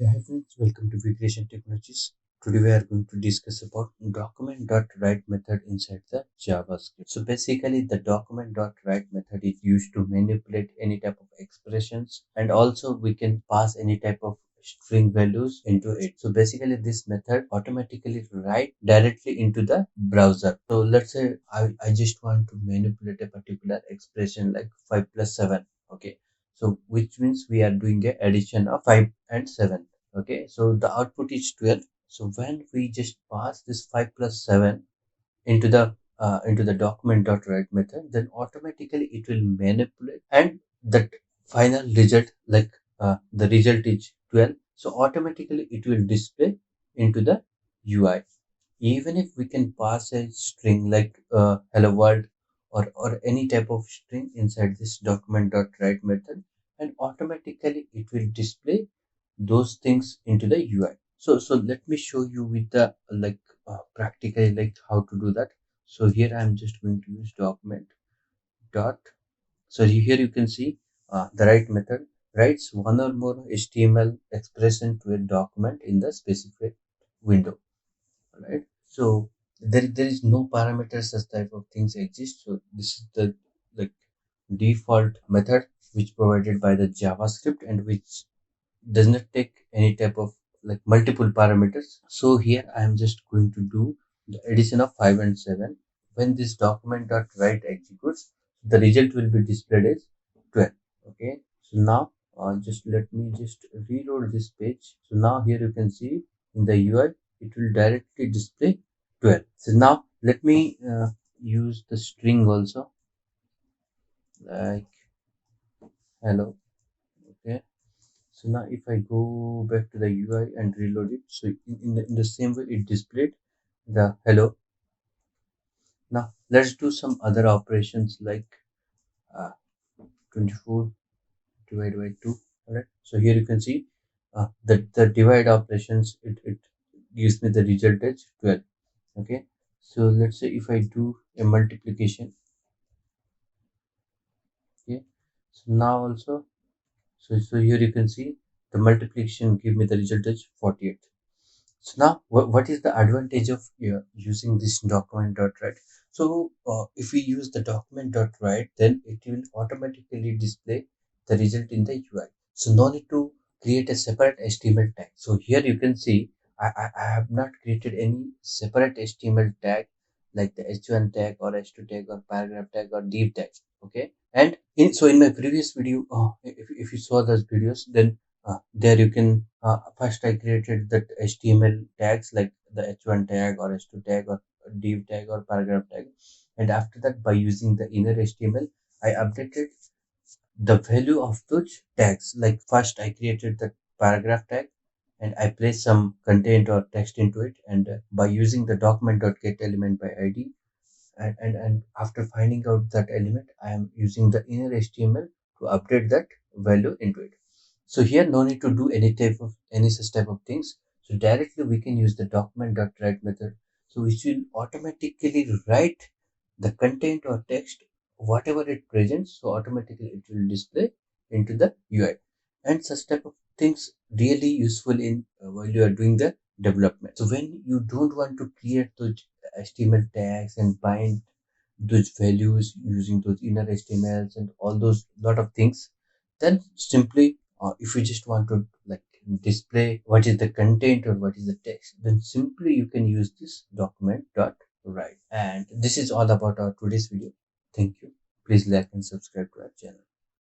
Hi friends, welcome to Creation Technologies. Today we are going to discuss about document.write method inside the JavaScript. So basically the document.write method is used to manipulate any type of expressions, and also we can pass any type of string values into it. So basically this method automatically write directly into the browser. So let's say I just want to manipulate a particular expression like 5 plus 7. Okay. So which means we are doing a addition of 5 and 7. Okay, so the output is 12. So when we just pass this 5 plus 7 into the document.write method, then automatically it will manipulate, and that final result, like the result is 12, so automatically it will display into the UI. Even if we can pass a string like hello world, or any type of string inside this document.write method, and automatically it will display those things into the UI. So let me show you with the practically like how to do that. So here I'm just going to use document dot. So here you can see the write method writes one or more HTML expression to a document in the specified window. Right. So there is no parameters such type of things exist. So this is the like default method which provided by the JavaScript, and which does not take any type of like multiple parameters. So here I am just going to do the addition of 5 and 7. When this document.write executes, the result will be displayed as 12. Okay. So now just let me just reload this page. So now here you can see in the UI it will directly display 12. So now let me use the string also, like hello. Okay. So now if I go back to the UI and reload it, so in the same way it displayed the hello. Now let's do some other operations like uh, 24 divided by 2. Alright. So here you can see the divide operations, it gives me the result as 12. Okay. So let's say if I do a multiplication. Okay. So now also, so here you can see the multiplication give me the result as 48. So now, what is the advantage of using this document.write? So if we use the document.write, then it will automatically display the result in the UI. So no need to create a separate HTML tag. So here you can see I have not created any separate HTML tag like the H1 tag or H2 tag or paragraph tag or div tag. Okay, and in my previous video, if you saw those videos, then there you can first I created that HTML tags like the H1 tag or H2 tag or div tag or paragraph tag, and after that by using the inner HTML I updated the value of those tags. Like first I created the paragraph tag and I placed some content or text into it, and by using the document.get element by ID, and after finding out that element I am using the inner HTML to update that value into it. So here no need to do any such type of things. So directly we can use the document.write method. So which will automatically write the content or text whatever it presents. So automatically it will display into the UI. And such type of things really useful in while you are doing the development. So when you don't want to create those HTML tags and bind those values using those inner HTMLs and all those lot of things, then simply if you just want to like display what is the content or what is the text, then simply you can use this document.write. And this is all about our today's video. Thank you. Please like and subscribe to our channel.